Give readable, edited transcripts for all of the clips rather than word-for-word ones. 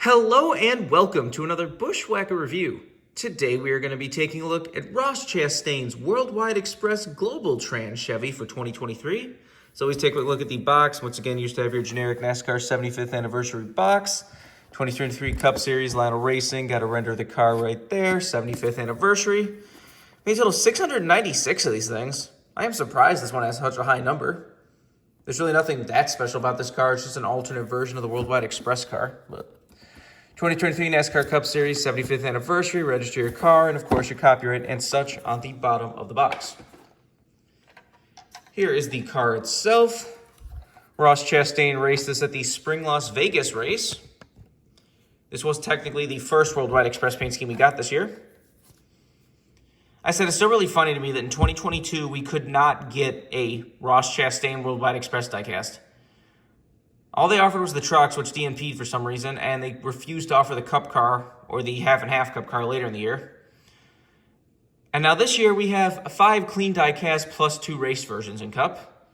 Hello and welcome to another BWhack review. Today we are going to be taking a look at Ross Chastain's Worldwide Express Globaltranz Chevy for 2023. So always take a look at the box. Once again, you used to have your generic NASCAR 75th anniversary box. 2023 Cup Series, Lionel Racing. Got to render the car right there. 75th anniversary. Made a total 696 of these things. I am surprised this one has such a high number. There's really nothing that special about this car. It's just an alternate version of the Worldwide Express car. But 2023 NASCAR Cup Series, 75th anniversary, register your car, and of course your copyright and such on the bottom of the box. Here is the car itself. Ross Chastain raced this at the Spring Las Vegas race. This was technically the first Worldwide Express paint scheme we got this year. I said it's still really funny to me that in 2022 we could not get a Ross Chastain Worldwide Express diecast. All they offered was the trucks, which DNP'd for some reason, and they refused to offer the Cup car or the half-and-half Cup car later in the year. And now this year we have 5 clean diecast plus 2 race versions in Cup.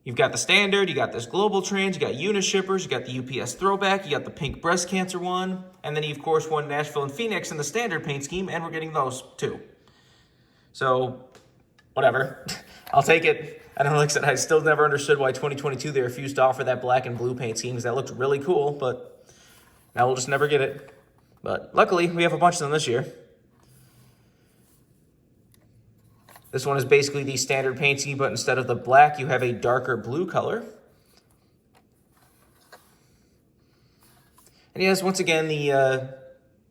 You've got the Standard, you got this Globaltranz, you got Unishippers, you got the UPS Throwback, you got the Pink Breast Cancer one, and then you, of course, won Nashville and Phoenix in the Standard paint scheme, and we're getting those too. So, whatever. I'll take it. I don't know, like I said, I still never understood why 2022 they refused to offer that black and blue paint scheme, because that looked really cool, but now we'll just never get it. But luckily, we have a bunch of them this year. This one is basically the standard paint scheme, but instead of the black, you have a darker blue color. And yes, once again, the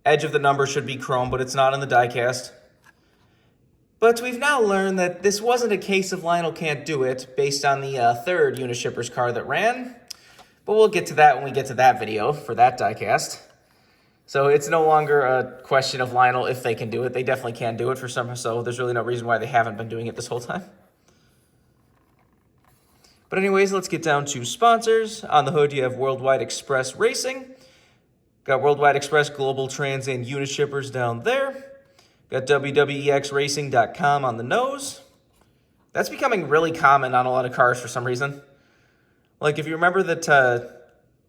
edge of the number should be chrome, but it's not in the diecast. But we've now learned that this wasn't a case of Lionel can't do it based on the third Unishippers car that ran. But we'll get to that when we get to that video for that diecast. So it's no longer a question of Lionel if they can do it. They definitely can do it for some, so there's really no reason why they haven't been doing it this whole time. But anyways, let's get down to sponsors. On the hood, you have Worldwide Express Racing. Got Worldwide Express, Globaltranz, and Unishippers down there. Got BWXRacing.com on the nose. That's becoming really common on a lot of cars for some reason. Like, if you remember that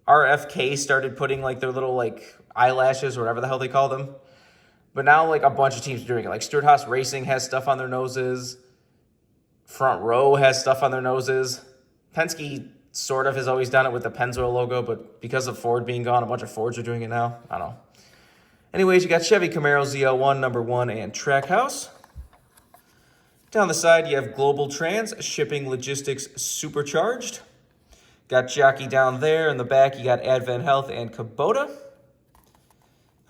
RFK started putting, like, their little, like, eyelashes or whatever the hell they call them. But now, like, a bunch of teams are doing it. Like, Stewart-Haas Racing has stuff on their noses. Front Row has stuff on their noses. Penske sort of has always done it with the Pennzoil logo, but because of Ford being gone, a bunch of Fords are doing it now. I don't know. Anyways, you got Chevy Camaro ZL1, number 1, and Trackhouse. Down the side, you have Globaltranz, Shipping Logistics Supercharged. Got Jockey down there. In the back, you got Advent Health and Kubota.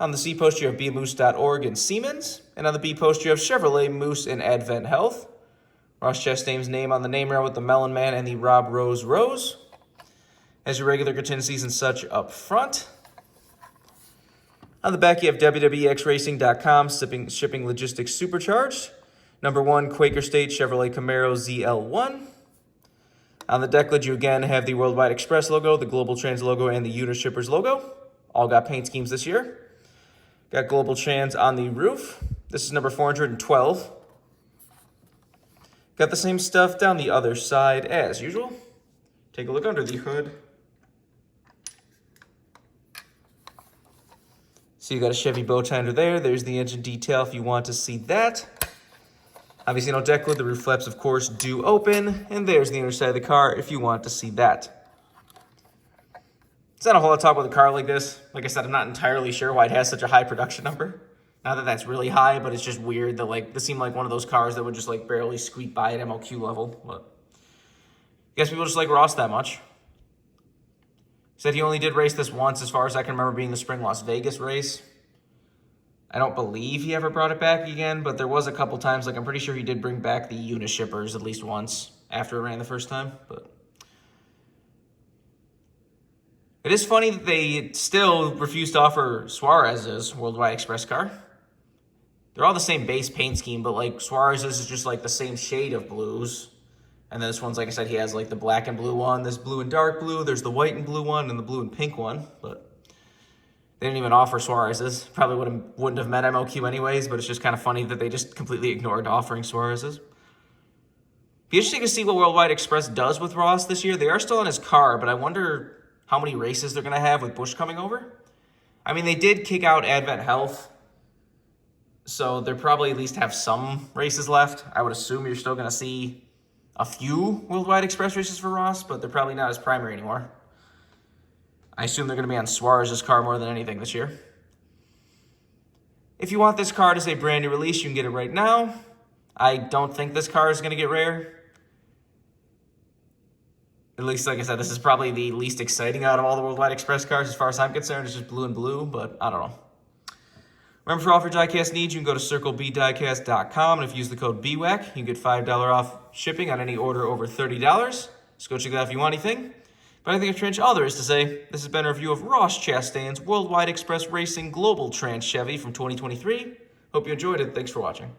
On the C post, you have bmoose.org and Siemens. And on the B post, you have Chevrolet, Moose, and Advent Health. Ross Chastain's name on the name rail with the Melon Man and the Rob Rose Rose. As your regular contingencies and such up front. On the back, you have WWXRacing.com, Shipping Logistics Supercharged. Number 1, Quaker State Chevrolet Camaro ZL1. On the deck lid, you again have the Worldwide Express logo, the Globaltranz logo, and the Unishippers logo. All got paint schemes this year. Got Globaltranz on the roof. This is number 412. Got the same stuff down the other side as usual. Take a look under the hood. So you got a Chevy bow tie under there. There's the engine detail if you want to see that. Obviously no deck lid. The roof flaps, of course, do open. And there's the inner side of the car if you want to see that. It's not a whole lot to talk about a car like this. Like I said, I'm not entirely sure why it has such a high production number. Not that that's really high, but it's just weird that, like, this seemed like one of those cars that would just, like, barely squeak by at MLQ level. But I guess people just like Ross that much. Said he only did race this once, as far as I can remember, being the Spring Las Vegas race. I don't believe he ever brought it back again, but there was a couple times, like, I'm pretty sure he did bring back the Unishippers at least once after it ran the first time. But it is funny that they still refuse to offer Suarez's Worldwide Express car. They're all the same base paint scheme, but, like, Suarez's is just, like, the same shade of blues. And then this one's, like I said, he has, like, the black and blue one, this blue and dark blue, there's the white and blue one, and the blue and pink one. But they didn't even offer Suarez's. Probably wouldn't have met MLQ anyways, but it's just kind of funny that they just completely ignored offering Suarez's. Be interesting to see what Worldwide Express does with Ross this year. They are still on his car, but I wonder how many races they're going to have with Busch coming over. I mean, they did kick out Advent Health, so they probably at least have some races left. I would assume you're still going to see a few Worldwide Express races for Ross, but they're probably not as primary anymore. I assume they're going to be on Suarez's car more than anything this year. If you want this car as a brand new release, you can get it right now. I don't think this car is going to get rare. At least, like I said, this is probably the least exciting out of all the Worldwide Express cars as far as I'm concerned. It's just blue and blue, but I don't know. Remember, for all of your diecast needs, you can go to circlebdiecast.com, and if you use the code BWhack, you can get $5 off shipping on any order over $30. Just go check that out if you want anything. But I think I've changed all there is to say. This has been a review of Ross Chastain's Worldwide Express Racing Globaltranz Chevy from 2023. Hope you enjoyed it. Thanks for watching.